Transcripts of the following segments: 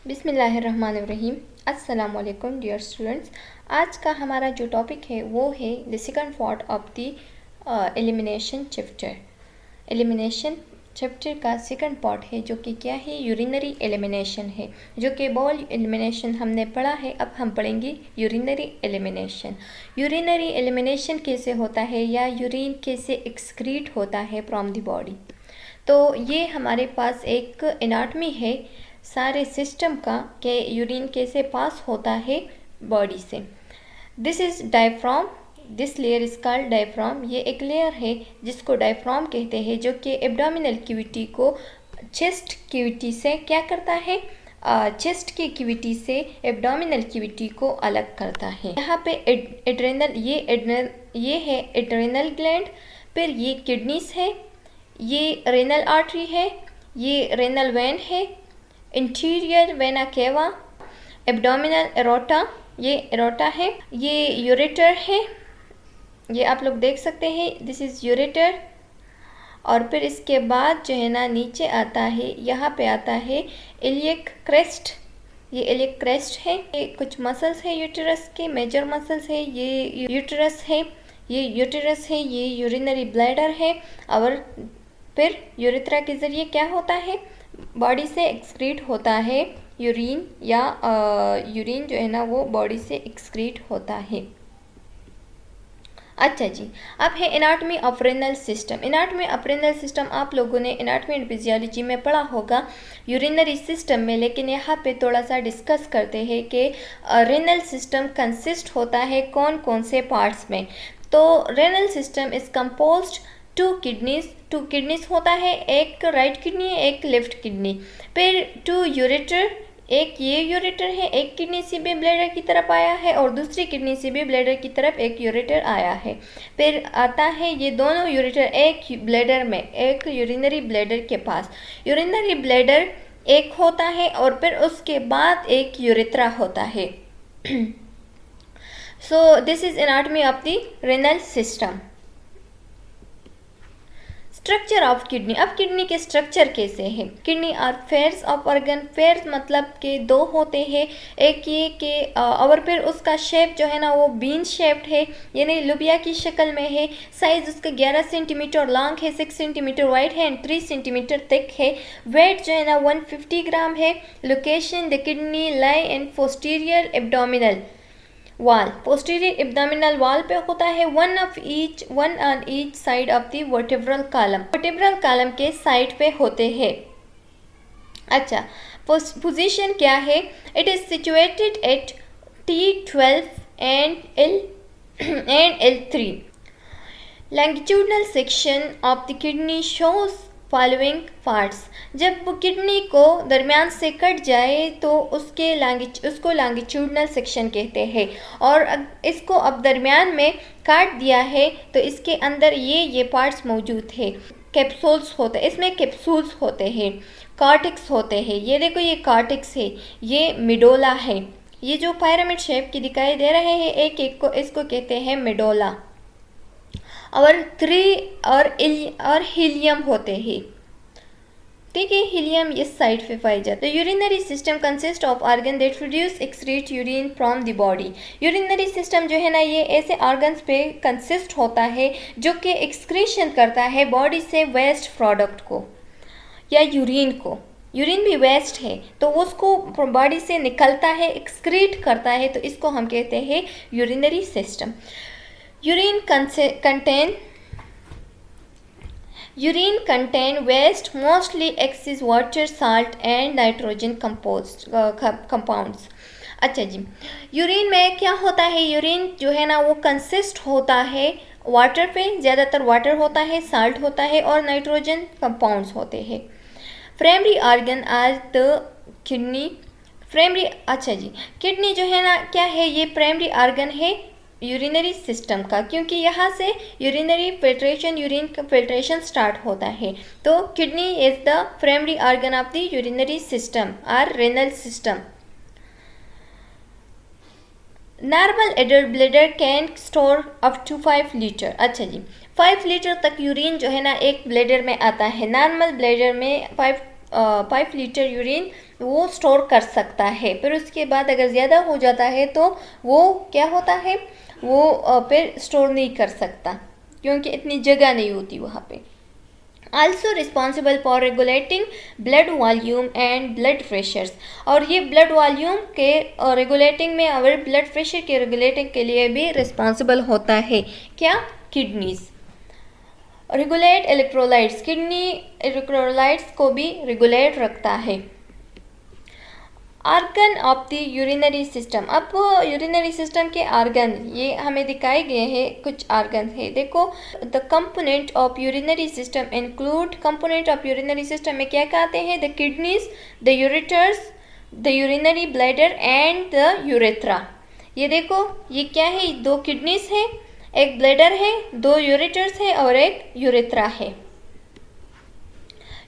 बिस्मिल्लाहिर्रहमानिर्रहीम। अस्सलाम वालेकुम डियर स्टूडेंट्स। आज का हमारा जो टॉपिक है वो है the second part of the elimination chapter. Elimination chapter का सेकंड पार्ट है जो कि क्या है, यूरिनरी एलिमिनेशन है, जो कि बॉल एलिमिनेशन हमने पढ़ा है। अब हम पढ़ेंगे यूरिनरी एलिमिनेशन। यूरिनरी एलिमिनेशन कैसे होता है या यूरिन कैसे एक्सक्रीट होता है फ्रॉम द बॉडी। तो ये हमारे पास एक एनाटमी है सारे सिस्टम का कि यूरिन कैसे पास होता है बॉडी से। This is diaphragm, this layer is called diaphragm. ये एक लेयर है जिसको डायफ्राम कहते हैं, जो कि एब्डोमिनल कैविटी को चेस्ट कैविटी से क्या करता है, चेस्ट की कैविटी से एब्डोमिनल कैविटी को अलग करता है। यहाँ पे एड्रेनल, ये है एड्रेनल ग्लैंड, फिर ये किडनीज है, ये रेनल आर्टरी है, ये रेनल वेन है, interior vena cava, abdominal aorta, ये एरोटा है, ये यूरेटर है, ये आप लोग देख सकते हैं, दिस इज़ यूरेटर। और फिर इसके बाद जो है ना नीचे आता है, यहाँ पे आता है इलियक क्रेस्ट, ये इलियक क्रेस्ट है। ये कुछ मसल्स है यूटेरस के, मेजर मसल्स है, ये यूटेरस है, ये यूटेरस है, ये यूरिनरी ब्लैडर है। और फिर यूरेथ्रा के ज़रिए क्या होता है, बॉडी से एक्सक्रीट होता है यूरिन, या यूरिन जो है ना वो बॉडी से एक्सक्रीट होता है। अच्छा जी, अब है anatomy of renal system. Anatomy of renal system आप लोगों ने एनाटॉमी एंड फिजियोलॉजी में पढ़ा होगा यूरिनरी सिस्टम में, लेकिन यहाँ पे थोड़ा सा डिस्कस करते हैं कि रेनल सिस्टम कंसिस्ट होता है कौन कौन से पार्ट्स में। तो renal system is composed to kidneys होता है, एक राइट किडनी एक लेफ्ट किडनी, फिर टू यूरेटर, एक ये यूरेटर है, एक किडनी से भी ब्लैडर की तरफ आया है और दूसरी किडनी से भी ब्लैडर की तरफ एक यूरेटर आया है। फिर आता है ये दोनों यूरेटर एक ब्लैडर में, एक यूरिनरी ब्लैडर के पास यूरिनरी ब्लैडर एक होता है और फिर उसके बाद एक यूरेथ्रा होता है। So this is anatomy of the renal system. Structure of kidney. अब किडनी के स्ट्रक्चर कैसे है। Kidney are pairs of organ. Pairs मतलब के दो होते हैं, एक ये कि और फिर उसका शेप जो है ना वो बीन शेप्ड है, यानी लुबिया की शक्ल में है। साइज उसका 11 सेंटीमीटर लॉन्ग है, 6 सेंटीमीटर वाइड है एंड 3 सेंटीमीटर थिक है। वेट जो है ना 150 ग्राम है। Location the kidney lie in posterior abdominal वाल, पोस्टीरियर एब्डोमिनल वाल पे होता है, one on each side of the vertebral column, vertebral column के साइड पे होते हैं। अच्छा, पोजीशन क्या है, it is situated at T12 and L3। Longitudinal section of the kidney shows following parts. जब वो किडनी को दरमियान से कट जाए तो उसको लॉन्गिट्यूडनल सेक्शन कहते हैं, और इसको अब दरमियान में काट दिया है तो इसके अंदर ये पार्ट्स मौजूद है। कैप्सूल्स होते हैं, इसमें कैप्सूल्स होते हैं, कॉर्टेक्स होते हैं। ये देखो ये कॉर्टेक्स है, ये मिडोला है। ये जो पिरामिड शेप की दिखाई दे रहे हैं एक एक को, इसको कहते हैं मिडोला। और और हीलियम होते हैं, ठीक है, हीलियम इस साइड पे पाई जाता है। Urinary system consist of organ that produce excrete urine from the body. Urinary system जो है ना ये ऐसे ऑर्गन्स पे कंसिस्ट होता है जो कि एक्सक्रीशन करता है बॉडी से वेस्ट प्रोडक्ट को या यूरिन को। यूरिन भी वेस्ट है तो उसको बॉडी से निकलता है, एक्सक्रीट करता है, तो इसको हम कहते हैं urinary system. Urine contain waste, mostly excess water, salt and nitrogen compounds। अच्छा जी, यूरिन में क्या होता है, यूरिन जो है ना वो कंसिस्ट होता है वाटर पे, ज़्यादातर वाटर होता है, साल्ट होता है और नाइट्रोजन कंपाउंड्स होते हैं। Primary organ are the kidney. Primary, अच्छा जी, किडनी जो है ना क्या है, ये प्राइमरी ऑर्गन है यूरिनरी सिस्टम का, क्योंकि यहाँ से यूरिनरी फिल्ट्रेशन, यूरिन का फिल्ट्रेशन स्टार्ट होता है। तो kidney is the primary organ of the urinary system और renal system. Normal adult bladder can store up to 5 litre. अच्छा जी, 5 लीटर तक यूरिन जो है ना एक ब्लैडर में आता है। नॉर्मल ब्लैडर में 5 लीटर यूरिन वो स्टोर कर सकता है। फिर उसके बाद अगर ज़्यादा हो जाता है तो वो क्या होता है, वो फिर स्टोर नहीं कर सकता क्योंकि इतनी जगह नहीं होती वहाँ पे। Also responsible for regulating blood volume and blood pressures, और ये ब्लड वॉल्यूम के रेगुलेटिंग में और ब्लड प्रेशर के रेगुलेटिंग के लिए भी रिस्पॉन्सिबल होता है। क्या? Kidneys. Regulate electrolytes, kidney electrolytes को भी रेगुलेट रखता है। Organ of the urinary system, अब यूरिनरी सिस्टम के आर्गन ये हमें दिखाए गए हैं, कुछ आर्गन है देखो। The component of urinary system include, component of urinary system में क्या कहते हैं? The kidneys, the ureters, the urinary bladder and the urethra. ये देखो ये क्या है, दो किडनीज है, एक ब्लैडर है, दो यूरेटर्स है और एक यूरेथ्रा है।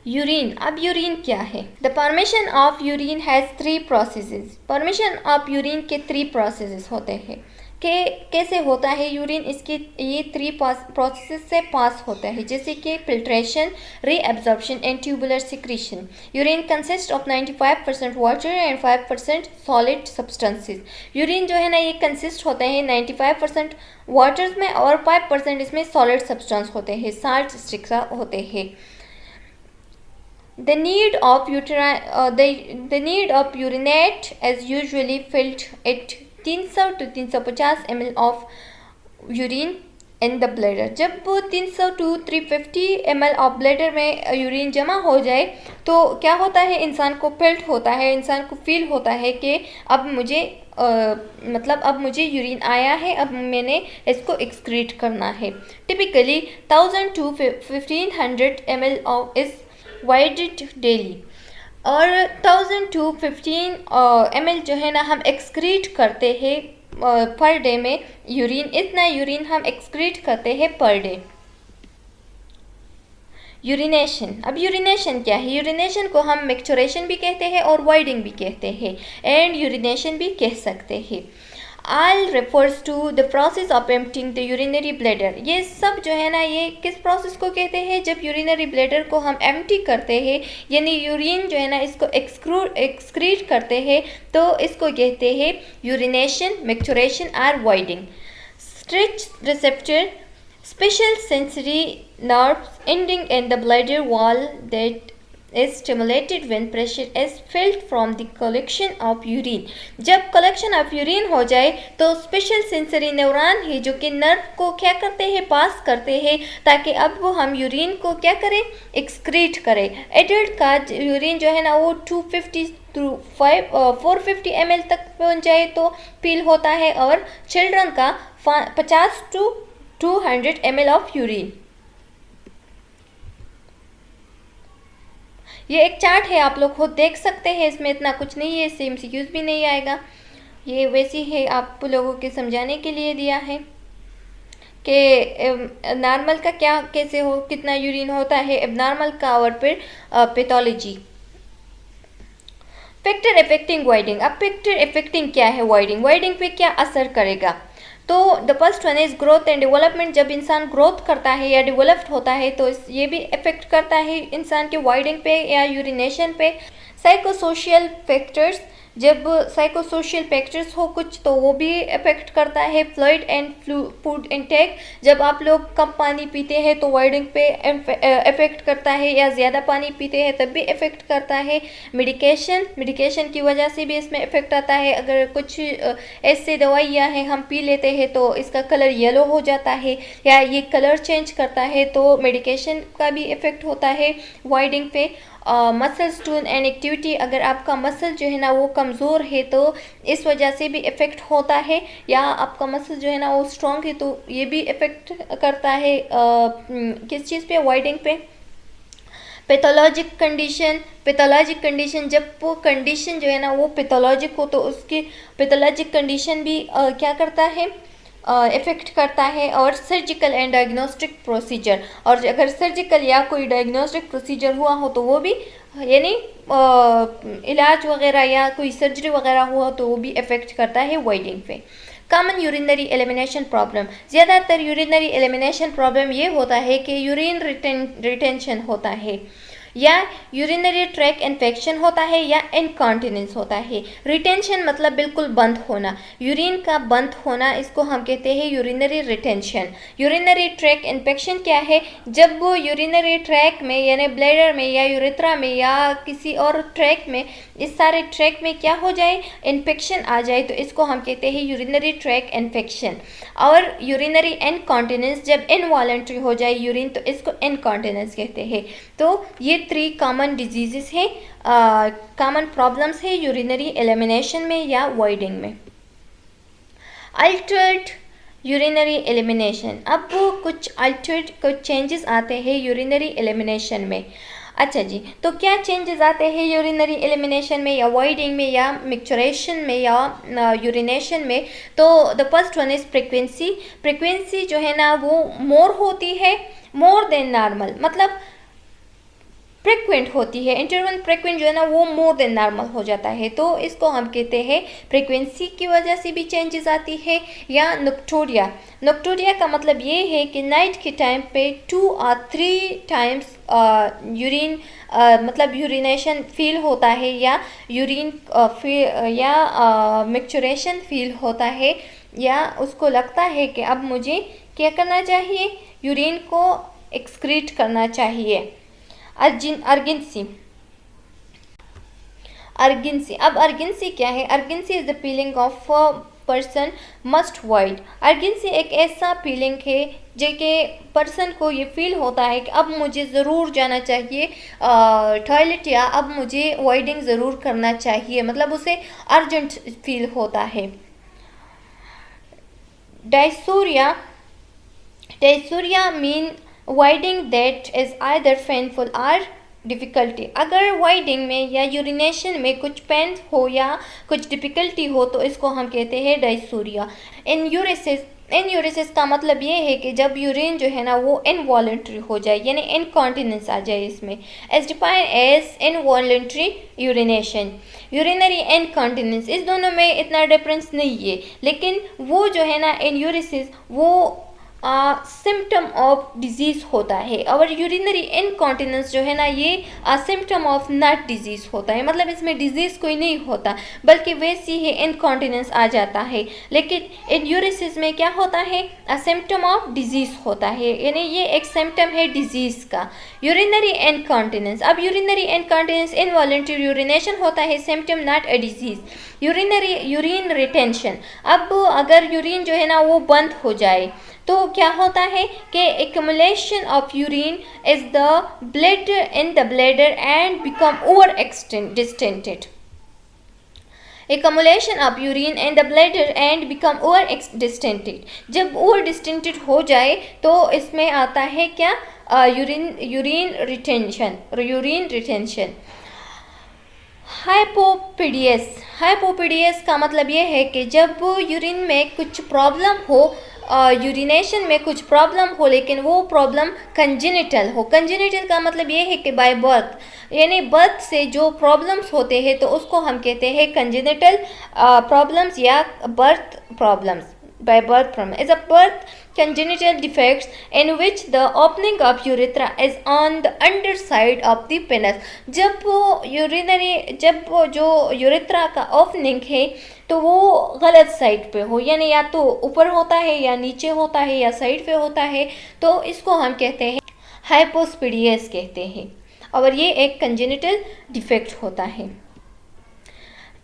यूरिन, अब यूरिन क्या है? The formation of urine has 3 processes, formation of urine के 3 प्रोसेसेस होते हैं। कि कैसे होता है यूरिन? इसके ये 3 प्रोसेसेस से पास होता है, जैसे कि filtration, reabsorption and tubular secretion. Urine consist of 95% water and 5% solid substances. Urine जो है ना ये कंसिस्ट होते हैं 95% वाटर्स में और 5% इसमें सॉलिड सब्सटेंस होते हैं, साल्ट स्टिक्स होते हैं। The need of urinate is usually filled at 300 to 350 ml of urine in the bladder। जब 300 to 350 ml ऑफ ब्लैडर में यूरिन जमा हो जाए तो क्या होता है, इंसान को फिल्ड होता है, इंसान को फील होता है कि अब मुझे मतलब अब मुझे यूरिन आया है, अब मैंने इसको एक्सक्रीट करना है। टिपिकली 1000 to 1500 ml ऑफ इस वाइडेड डेली, और 1000 to 15 ml जो है ना हम एक्सक्रीट करते हैं पर डे में यूरिन, इतना यूरिन हम एक्सक्रीट करते हैं पर डे। यूरिनेशन, अब यूरिनेशन क्या है? यूरिनेशन को हम मिक्सचरेशन भी कहते हैं और वाइडिंग भी कहते हैं एंड यूरिनेशन भी कह सकते हैं। All refers to the process of emptying the urinary bladder। ये सब जो है ना ये किस प्रोसेस को कहते हैं? जब यूरिनरी ब्लैडर को हम एम्प्टी करते हैं, यानी यूरिन जो है ना इसको एक्सक्रीट करते हैं, तो इसको कहते हैं यूरिनेशन, मिक्सचरेशन और voiding. Stretch receptor, special sensory nerves ending in the bladder wall that is stimulated when pressure is felt from the collection of urine। जब collection of urine हो जाए तो special sensory न्यूरॉन है जो कि nerve को क्या करते हैं, पास करते हैं, ताकि अब वो हम यूरिन को क्या करें, एक्सक्रीट करें। एडल्ट का यूरिन जो है ना वो 250 to 450 ml तक पहुँच जाए तो फील होता है, और चिल्ड्रन का 50 to 200 ml ऑफ यूरिन। ये एक चार्ट है, आप लोग खुद देख सकते हैं, इसमें इतना कुछ नहीं है, इससे MCQs भी नहीं आएगा, ये वैसे है आप लोगों के समझाने के लिए दिया है कि नॉर्मल का क्या कैसे हो, कितना यूरिन होता है, एबनॉर्मल का, और फिर पैथोलॉजी। फैक्टर इफेक्टिंग वाइडिंग, अब फैक्टर इफेक्टिंग क्या है? वाइडिंग पे क्या असर करेगा? तो the first one is growth and development. जब इंसान ग्रोथ करता है या डेवलप्ड होता है तो ये भी इफेक्ट करता है इंसान के वाइडिंग पे या यूरिनेशन पे। साइकोसोशियल फैक्टर्स, जब साइकोसोशियल फैक्टर्स हो कुछ तो वो भी इफेक्ट करता है। फ्लूइड एंड फूड इनटेक, जब आप लोग कम पानी पीते हैं तो वाइडिंग पे इफेक्ट करता है, या ज़्यादा पानी पीते हैं तब भी इफेक्ट करता है। मेडिकेशन की वजह से भी इसमें इफेक्ट आता है। अगर कुछ ऐसे दवाइयाँ हैं हम पी लेते हैं तो इसका कलर येलो हो जाता है या ये कलर चेंज करता है, तो मेडिकेशन का भी इफेक्ट होता है वाइडिंग पे। मसल टोन एंड एक्टिविटी, अगर आपका मसल जो है ना वो कमज़ोर है तो इस वजह से भी इफ़ेक्ट होता है, या आपका मसल जो है ना वो स्ट्रॉन्ग है तो ये भी इफ़ेक्ट करता है किस चीज़ पे, वाइडिंग पे। पैथोलॉजिक कंडीशन, जब वो कंडीशन जो है ना वो पैथोलॉजिक हो तो उसकी पैथोलॉजिक कंडीशन भी क्या करता है, इफ़ेक्ट करता है। और सर्जिकल एंड डायग्नोस्टिक प्रोसीजर, और अगर सर्जिकल या कोई डायग्नोस्टिक प्रोसीजर हुआ हो तो वो भी, यानी इलाज वगैरह या कोई सर्जरी वगैरह हुआ तो वो भी इफ़ेक्ट करता है वाइडिंग पे। कॉमन यूरिनरी एलिमिनेशन प्रॉब्लम, ज़्यादातर यूरिनरी एलिमिनेशन प्रॉब्लम ये होता है कि यूरिन रिटेंशन होता है। या यूरिनरी ट्रैक इन्फेक्शन होता है या इनकॉन्टिनेंस होता है। रिटेंशन मतलब बिल्कुल बंद होना, यूरिन का बंद होना, इसको हम कहते हैं urinary retention. Urinary track infection क्या है? जब वो यूरिनरी ट्रैक में यानी ब्लैडर में या यूरेथ्रा में या किसी और ट्रैक में, इस सारे ट्रैक में क्या हो जाए, इन्फेक्शन आ जाए, तो इसको हम कहते हैं यूरिनरी ट्रैक इन्फेक्शन। और यूरिनरी इनकॉन्टिनेंस जब इनवॉलेंट्री हो जाए यूरिन, तो इसको इनकॉन्टिनेंस कहते हैं। तो ये 3 कॉमन डिजीजेस हैं, कॉमन प्रॉब्लम्स है यूरिनरी एलिमिनेशन में या वॉइडिंग में। अल्टर्ड यूरिनरी एलिमिनेशन, अब वो कुछ चेंजेस आते हैं यूरिनरी एलिमिनेशन में। अच्छा जी, तो क्या चेंजेस आते हैं यूरिनरी एलिमिनेशन में या वॉइडिंग में या मिक्सचरेशन में या यूरिनेशन में? तो the first one is frequency. Frequency जो है ना वो मोर होती है, मोर देन नॉर्मल, मतलब फ्रिक्वेंट होती है। इंटरवल फ्रिक्वेंट जो है ना वो मोर देन नॉर्मल हो जाता है, तो इसको हम कहते हैं फ्रिक्वेंसी की वजह से भी चेंजेस आती है। या नोक्टोरिया, नोक्टोरिया का मतलब ये है कि नाइट के टाइम पे 2 or 3 टाइम्स यूरिन मतलब यूरिनेशन फील होता है या यूरिन या मिक्सचरेशन फील होता है, या उसको लगता है कि अब मुझे क्या करना चाहिए, यूरिन को एक्सक्रीट करना चाहिए। अर्जेंसी, अब अर्जेंसी क्या है? Urgency is the feeling of person must void. Urgency एक ऐसा फीलिंग है जो कि पर्सन को ये फील होता है कि अब मुझे ज़रूर जाना चाहिए टॉयलेट, या अब मुझे वॉइडिंग ज़रूर करना चाहिए, मतलब उसे अर्जेंट फील होता है। Dysuria, dysuria mean voiding that is either painful और डिफ़िकल्टी। अगर वाइडिंग में या यूरिनेशन में कुछ पेन हो या कुछ डिफ़िकल्टी हो तो इसको हम कहते हैं डायसूरिया। इनयूरेसिस का मतलब ये है कि जब यूरिन जो है ना वो इनवॉलेंट्री हो जाए, यानी इनकॉन्टिनेंस आ जाए इसमें, as defined as involuntary urination, urinary incontinence. इस दोनों में इतना डिफरेंस नहीं है, लेकिन वो जो है ना इनयूरेसिस वो सिम्टम ऑफ डिजीज़ होता है, और यूरिनरी इनकॉन्टिनेंस जो है ना ये सिम्टम ऑफ नट डिजीज़ होता है, मतलब इसमें डिजीज़ कोई नहीं होता बल्कि वैसी ही इनकॉन्टिनेंस आ जाता है। लेकिन इनयूरेसिस में क्या होता है, सिम्टम ऑफ डिजीज़ होता है, यानी ये एक सिम्टम है डिजीज़ का। यूरिनरी इनकॉन्टिनेंस, अब यूरिनरी इनकॉन्टिनेंस इनवॉलेंट्री यूरिनेशन होता है, symptom not a disease. Urine retention, अब अगर यूरिन जो है ना वो बंद हो जाए तो क्या होता है कि accumulation of urine is the blood in the bladder and become over distended. Accumulation of urine in the bladder and become over distended. जब over distended हो जाए तो इसमें आता है क्या, यूरिन रिटेंशन। हाइपोपीडियस, हाइपोपीडियस का मतलब ये है कि जब यूरिन में कुछ प्रॉब्लम हो, यूरिनेशन में कुछ प्रॉब्लम हो, लेकिन वो प्रॉब्लम कंजेनिटल हो। कंजेनिटल का मतलब ये है कि बाय बर्थ, यानी बर्थ से जो प्रॉब्लम्स होते हैं तो उसको हम कहते हैं कंजेनिटल प्रॉब्लम्स या birth problems. by birth problem is a birth congenital defects in which the opening of urethra is on the underside of the penis. जब वो जो यूरेथ्रा का ओपनिंग है तो वो गलत साइड पे हो, यानी या तो ऊपर होता है या नीचे होता है या साइड पे होता है, तो इसको हम कहते हैं हाइपोस्पीडियस कहते हैं, और ये एक कंजेनिटल डिफेक्ट होता है।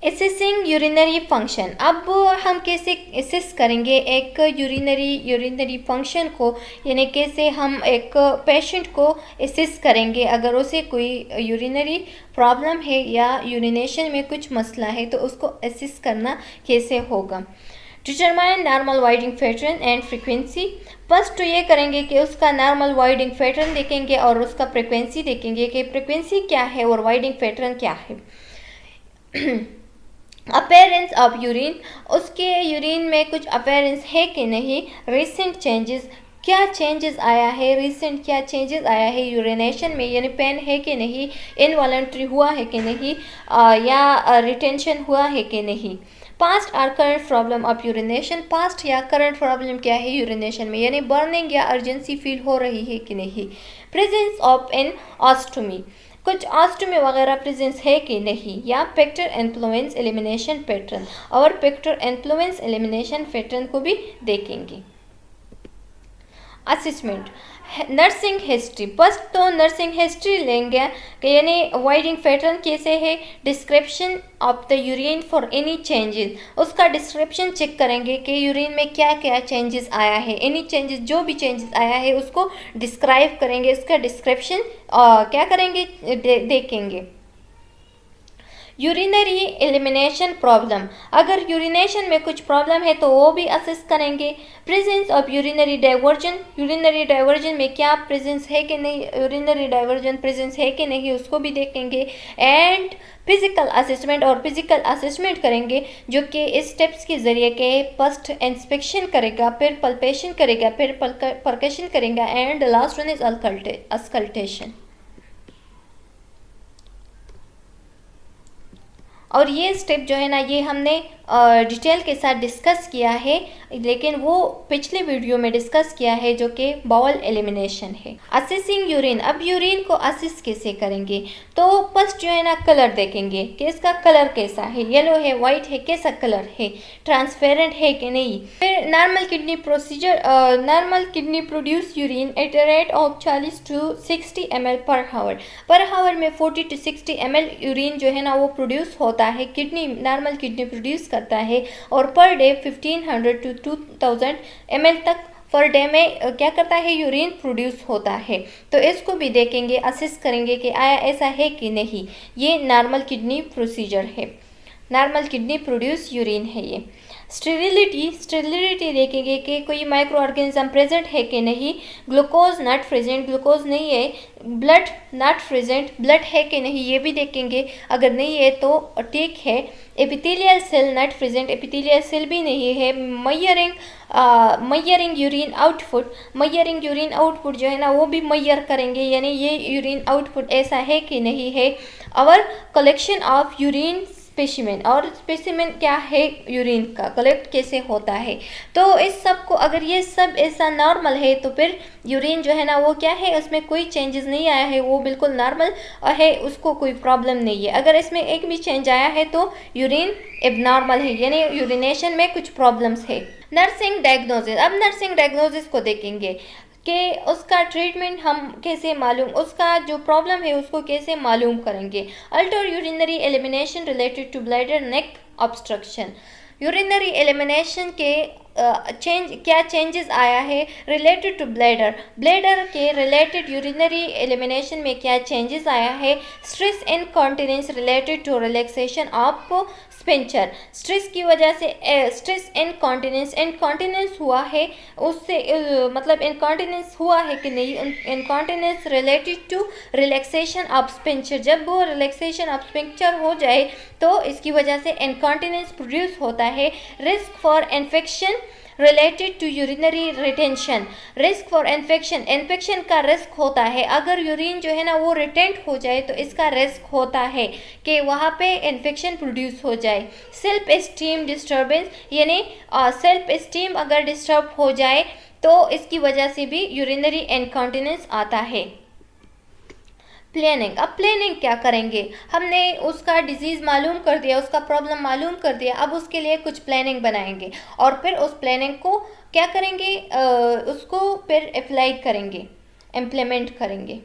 असेसिंग यूरिनरी फंक्शन, अब हम कैसे असेस करेंगे एक यूरिनरी फंक्शन को, यानी कैसे हम एक पेशेंट को असेस करेंगे अगर उसे कोई यूरिनरी प्रॉब्लम है या यूरिनेशन में कुछ मसला है तो उसको असेस करना कैसे होगा। Determine normal voiding pattern and frequency, first तो ये करेंगे कि उसका नॉर्मल वाइडिंग पैटर्न देखेंगे और उसका फ्रीक्वेंसी देखेंगे कि फ्रीक्वेंसी क्या है और वाइडिंग पैटर्न क्या है। अपेरेंस ऑफ यूरिन, उसके यूरिन में कुछ अपेरेंस है कि नहीं। रिसेंट चेंजेस, क्या चेंजेस आया है, रिसेंट क्या चेंजेस आया है यूरिनेशन में, यानी पेन है कि नहीं, इनवॉलंटरी हुआ है कि नहीं, या रिटेंशन हुआ है कि नहीं। पास्ट और current problem of urination, past या करंट प्रॉब्लम क्या है यूरिनेशन में, यानी बर्निंग या अर्जेंसी फील हो रही है कि नहीं। प्रेजेंस ऑफ एन ऑस्टोमी, कुछ ऑस्टोमी वगैरह प्रेजेंस है कि नहीं, या पेक्टर इन्फ्लुएंस एलिमिनेशन पैटर्न और पेक्टर इन्फ्लुएंस एलिमिनेशन पैटर्न को भी देखेंगे। असेसमेंट नर्सिंग हिस्ट्री, फर्स्ट तो नर्सिंग हिस्ट्री लेंगे कि यानी वाइडिंग पैटर्न कैसे है, description of the urine for any changes, उसका डिस्क्रिप्शन चेक करेंगे कि यूरिन में क्या क्या चेंजेस आया है, एनी चेंजेस, जो भी चेंजेस आया है उसको डिस्क्राइब करेंगे, उसका डिस्क्रिप्शन क्या करेंगे देखेंगे। यूरिनरी एलिमिनेशन प्रॉब्लम, अगर यूरिनेशन में कुछ प्रॉब्लम है तो वो भी असेस करेंगे। प्रेजेंस ऑफ यूरिनरी डाइवर्जन में क्या प्रेजेंस है कि नहीं, यूरिनरी डाइवर्जन प्रेजेंस है कि नहीं उसको भी देखेंगे। एंड फिजिकल असेसमेंट, और फिजिकल असेसमेंट करेंगे जो कि इस स्टेप्स के ज़रिए के फर्स्ट इंस्पेक्शन करेगा, फिर पल्पेशन करेगा, फिर परकशन करेगा, and last one is auscultation. और ये स्टेप जो है ना ये हमने डिटेल के साथ डिस्कस किया है, लेकिन वो पिछले वीडियो में डिस्कस किया है जो कि बाउल एलिमिनेशन है। असेसिंग यूरिन, अब यूरिन को असेस कैसे करेंगे, तो फर्स्ट जो है ना कलर देखेंगे कि इसका कलर कैसा है, येलो है, वाइट है, कैसा कलर है, ट्रांसपेरेंट है कि नहीं। फिर normal kidney procedure, normal kidney produce urine at the rate of 40 to 60 ml पर हावर में 40 to 60 ml यूरिन जो है ना वो प्रोड्यूस होता है, किडनी नॉर्मल किडनी प्रोड्यूस करता है, और पर डे 1500 to 2000 ml तक पर डे में क्या करता है, यूरिन प्रोड्यूस होता है। तो इसको भी देखेंगे, असेस करेंगे कि आया ऐसा है कि नहीं। ये नॉर्मल किडनी प्रोसीजर है, नॉर्मल किडनी प्रोड्यूस यूरिन है ये। स्टेरिलिटी देखेंगे कि कोई माइक्रो ऑर्गेनिज्म प्रेजेंट है कि नहीं, ग्लूकोज नॉट प्रेजेंट, ग्लूकोज नहीं है, ब्लड नॉट प्रेजेंट, ब्लड है कि नहीं ये भी देखेंगे, अगर नहीं है तो ठीक है। Epithelial cell not present, epithelial cell भी नहीं है। मयरिंग यूरिन आउटपुट जो है ना वो भी मयर करेंगे, यानी ये यूरिन आउटपुट ऐसा है कि नहीं है। और कलेक्शन ऑफ यूरिन स्पेसिमेन, और स्पेसिमेन क्या है यूरिन का, कलेक्ट कैसे होता है। तो इस सब को अगर ये सब ऐसा नॉर्मल है तो फिर यूरिन जो है ना वो क्या है, उसमें कोई चेंजेस नहीं आया है, वो बिल्कुल नॉर्मल है, उसको कोई प्रॉब्लम नहीं है। अगर इसमें एक भी चेंज आया है तो यूरिन एबनॉर्मल है, यानी यूरिनेशन में कुछ प्रॉब्लम्स है। नर्सिंग डायग्नोसिस, अब नर्सिंग डायग्नोसिस को देखेंगे कि उसका ट्रीटमेंट हम कैसे मालूम, उसका जो प्रॉब्लम है उसको कैसे मालूम करेंगे। Alter urinary elimination related to bladder neck obstruction, urinary elimination के क्या चेंजेस आया है रिलेटेड टू ब्लैडर के रिलेटेड यूरिनरी एलिमिनेशन में क्या चेंजेस आया है। Stress incontinence related to relaxation of sphincter, stress की वजह से स्ट्रेस इनकॉन्टिनेंस हुआ है, उससे मतलब इनकॉन्टिनेंस हुआ है कि नहीं, incontinence related to relaxation of sphincter, जब वो रिलैक्सेशन ऑफ स्पेंचर हो जाए तो इसकी वजह से इनकॉन्टिनेंस प्रोड्यूस होता है। Risk for infection related to urinary retention, risk for infection का रिस्क होता है, अगर यूरिन जो है ना वो रिटेंट हो जाए तो इसका रिस्क होता है कि वहाँ पे इन्फेक्शन प्रोड्यूस हो जाए। सेल्फ एस्टीम डिस्टर्बेंस, यानी सेल्फ एस्टीम अगर डिस्टर्ब हो जाए तो इसकी वजह से भी यूरिनरी इनकॉन्टिनेंस आता है। प्लानिंग, अब प्लानिंग क्या करेंगे, हमने उसका डिजीज़ मालूम कर दिया, उसका प्रॉब्लम मालूम कर दिया, अब उसके लिए कुछ प्लानिंग बनाएंगे और फिर उस प्लानिंग को क्या करेंगे, उसको फिर अप्लाई करेंगे, इम्प्लीमेंट करेंगे।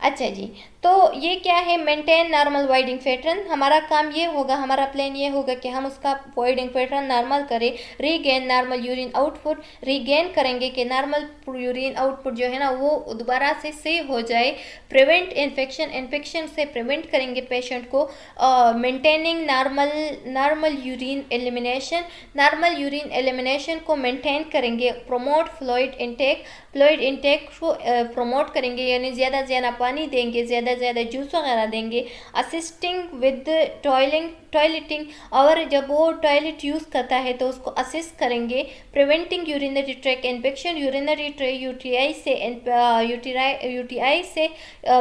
अच्छा जी, तो ये क्या है, मेंटेन नॉर्मल वाइडिंग पैटर्न, हमारा काम ये होगा, हमारा प्लान ये होगा कि हम उसका वाइडिंग पैटर्न नॉर्मल करें। Regain normal urine output, regain करेंगे कि नॉर्मल यूरिन आउटपुट जो है ना वो दोबारा से हो जाए। प्रिवेंट इन्फेक्शन से प्रिवेंट करेंगे पेशेंट को। मेंटेनिंग नॉर्मल यूरिन एलिमिनेशन को मेंटेन करेंगे। प्रोमोट फ्लूइड इनटेक को प्रमोट करेंगे, यानी ज़्यादा से ज़्यादा पानी देंगे, ज़्यादा जूस वगैरह देंगे। असिस्टिंग विद टॉयलेटिंग, और जब वो टॉयलेट यूज़ करता है तो उसको असिस्ट करेंगे। Preventing urinary track infection, urinary track UTI से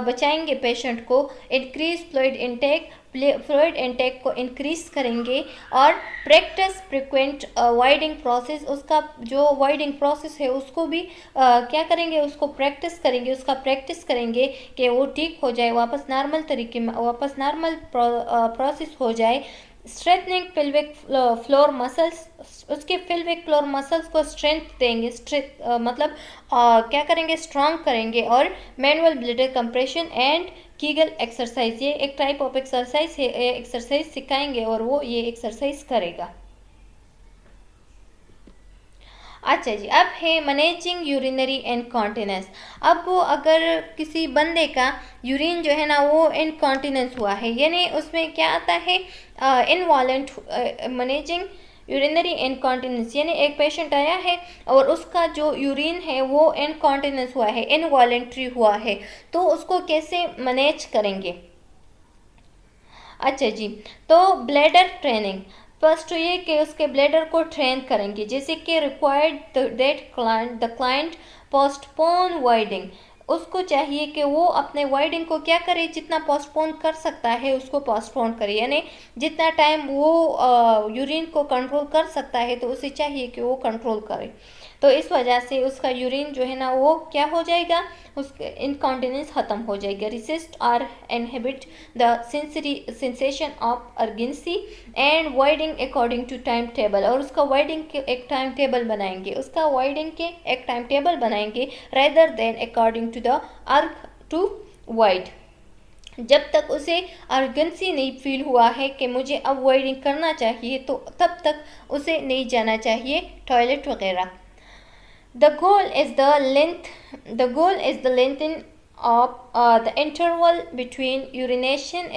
बचाएंगे पेशेंट को। Increase fluid intake, fluid intake को इंक्रीज करेंगे और प्रैक्टिस फ्रिक्वेंट वाइडिंग प्रोसेस, उसका जो वाइडिंग प्रोसेस है उसको भी क्या करेंगे, उसको प्रैक्टिस करेंगे, उसका प्रैक्टिस करेंगे कि वो ठीक हो जाए, वापस नॉर्मल तरीके में, वापस नॉर्मल प्रोसेस हो जाए। स्ट्रेंथनिंग पेल्विक फ्लोर मसल्स, उसके पेल्विक फ्लोर मसल्स को स्ट्रेंथ देंगे, मतलब क्या करेंगे, स्ट्रांग करेंगे। और manual bladder compression and Kegel exercise, ये एक टाइप ऑफ एक्सरसाइज है, एक्सरसाइज सिखाएंगे और वो ये एक्सरसाइज करेगा। अच्छा जी, अब है मैनेजिंग यूरिनरी इनकॉन्टिनेंस। अब वो अगर किसी बंदे का यूरिन जो है ना वो इनकॉन्टिनेंस हुआ है, यानी उसमें क्या आता है, इनवॉलेंट मैनेजिंग यूरिनरी इनकॉन्टिनेंस, यानी एक पेशेंट आया है और उसका जो यूरिन है वो इनकॉन्टिनेंस हुआ है, इनवॉलेंट्री हुआ है, तो उसको कैसे मैनेज करेंगे। अच्छा जी, तो ब्लैडर ट्रेनिंग, फर्स्ट तो ये कि उसके ब्लैडर को ट्रेन करेंगे, जैसे कि required that the client postpone voiding, उसको चाहिए कि वो अपने वाइडिंग को क्या करे, जितना पोस्टपोन कर सकता है उसको पोस्टपोन करे, यानी जितना टाइम वो यूरिन को कंट्रोल कर सकता है तो उसे चाहिए कि वो कंट्रोल करे। तो इस वजह से उसका यूरिन जो है ना वो क्या हो जाएगा, उसके इनकॉन्टिनेंस ख़त्म हो जाएगा। रिसिस्ट और inhibit the sensation of urgency and voiding according to time table, और उसका वाइडिंग के एक टाइम टेबल बनाएंगे, उसका वाइडिंग के एक टाइम टेबल बनाएंगे rather than according to the urge to void. जब तक उसे अर्जेंसी नहीं फील हुआ है कि मुझे अब वाइडिंग करना चाहिए, तो तब तक उसे नहीं जाना चाहिए टॉयलेट वगैरह। The goal is the lengthening of the interval between urination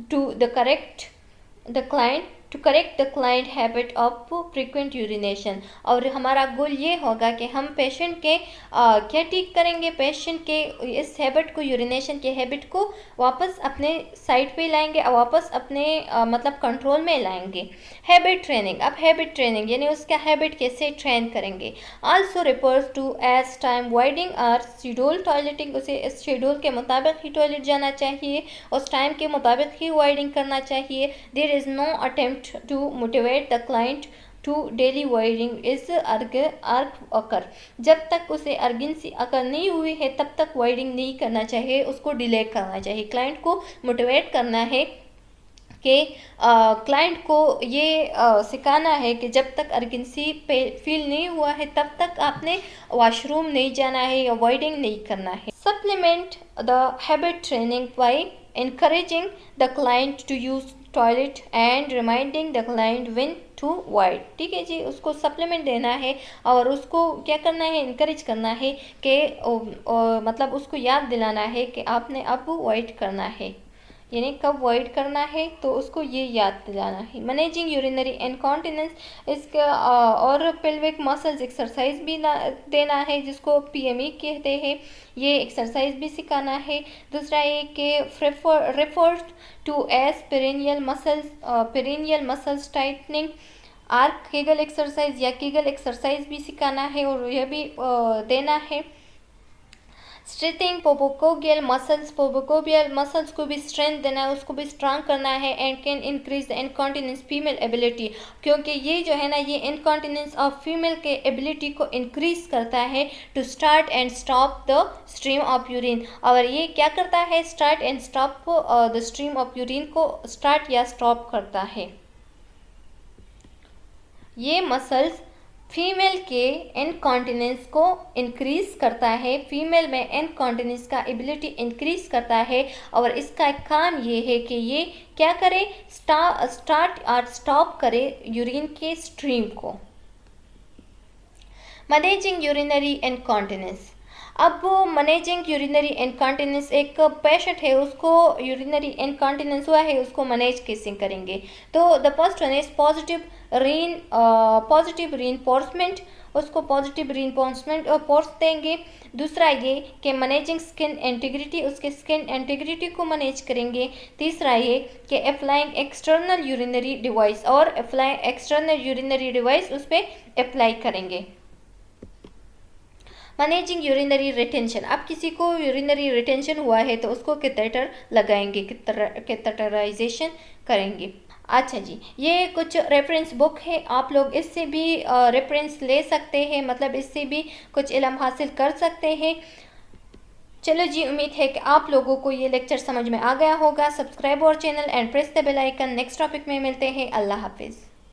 to correct the client habit of frequent urination। और हमारा गोल ये होगा कि हम पेशेंट के क्या ठीक करेंगे, पेशेंट के इस हैबिट को, यूरिनेशन के हैबिट को वापस अपने साइड पे लाएंगे और वापस अपने मतलब कंट्रोल में लाएंगे। हैबिट ट्रेनिंग, अब हैबिट ट्रेनिंग यानी उसका हैबिट कैसे ट्रेन करेंगे। Also refers to as time voiding और शेड्यूल टॉयलेटिंग, उसे इस शेड्यूल के मुताबिक ही टॉयलेट जाना चाहिए, उस टाइम के मुताबिक ही वाइडिंग करना चाहिए। There is no attempt to motivate the client to daily wiring is arg occur, जब तक उसे अर्जेंसी अगर नहीं हुई है तब तक वाइडिंग नहीं करना चाहिए, उसको डिले करना चाहिए। क्लाइंट को मोटिवेट करना है कि क्लाइंट को ये सिखाना है कि जब तक अर्जेंसी फील नहीं हुआ है तब तक आपने वॉशरूम नहीं जाना है या वाइडिंग नहीं करना है। Supplement the habit training by encouraging the client to use toilet and reminding the client when to void. ठीक है जी, उसको सप्लीमेंट देना है और उसको क्या करना है, इनकरेज करना है कि मतलब उसको याद दिलाना है कि आपने अब वाइड करना है, यानी कब वाइड करना है तो उसको ये याद दिलाना है। मैनेजिंग यूरिनरी इनकॉन्टिनेंस, इसका और पेल्विक मसल्स एक्सरसाइज भी देना है जिसको PME कहते हैं, ये एक्सरसाइज भी सिखाना है। दूसरा ये कि refer to as perineal muscles tightening or Kegel exercise या कीगल एक्सरसाइज भी सिखाना है और यह भी देना है। स्ट्रेथिंग पोबोकोबियल मसल्स को भी स्ट्रेंथ देना है, उसको भी स्ट्रांग करना है। And can increase the incontinence female ability, क्योंकि ये जो है ना ये इनकॉन्टिनेंस ऑफ फीमेल के एबिलिटी को इंक्रीज करता है to start and stop the stream of urine. और ये क्या करता है, start and stop the stream of urine को स्टार्ट या स्टॉप करता है। ये मसल्स फीमेल के इनकॉन्टिनेंस को इंक्रीज करता है, फीमेल में इनकॉन्टिनेंस का एबिलिटी इंक्रीज करता है। और इसका एक काम ये है कि ये क्या करे, स्टार्ट और स्टॉप करे यूरिन के स्ट्रीम को। मैनेजिंग यूरिनरी इनकॉन्टिनेंस, अब वो मैनेजिंग यूरिनरी इनकॉन्टिनेंस, एक पेशेंट है उसको यूरिनरी इनकॉन्टिनेंस हुआ है, उसको मैनेज कैसे करेंगे। तो the first one is positive reinforcement, उसको पॉजिटिव रीइंफोर्समेंट और फोर्स देंगे। दूसरा ये कि मैनेजिंग स्किन इंटीग्रिटी, उसके स्किन इंटीग्रिटी को मैनेज करेंगे। तीसरा ये कि अप्लाइंग एक्सटर्नल यूरिनरी डिवाइस, और एक्सटर्नल यूरिनरी डिवाइस उस पर अप्लाई करेंगे। मैनेजिंग यूरिनरी रिटेंशन, आप किसी को यूरिनरी रिटेंशन हुआ है तो उसको कैथेटर लगाएंगे, कैथेटराइजेशन करेंगे। अच्छा जी, ये कुछ रेफरेंस बुक है, आप लोग इससे भी रेफरेंस ले सकते हैं, मतलब इससे भी कुछ इल्म हासिल कर सकते हैं। चलो जी, उम्मीद है कि आप लोगों को ये लेक्चर समझ में आ गया होगा। सब्सक्राइब और channel and press the bell icon. Next topic में मिलते हैं। अल्लाह हाफिज़।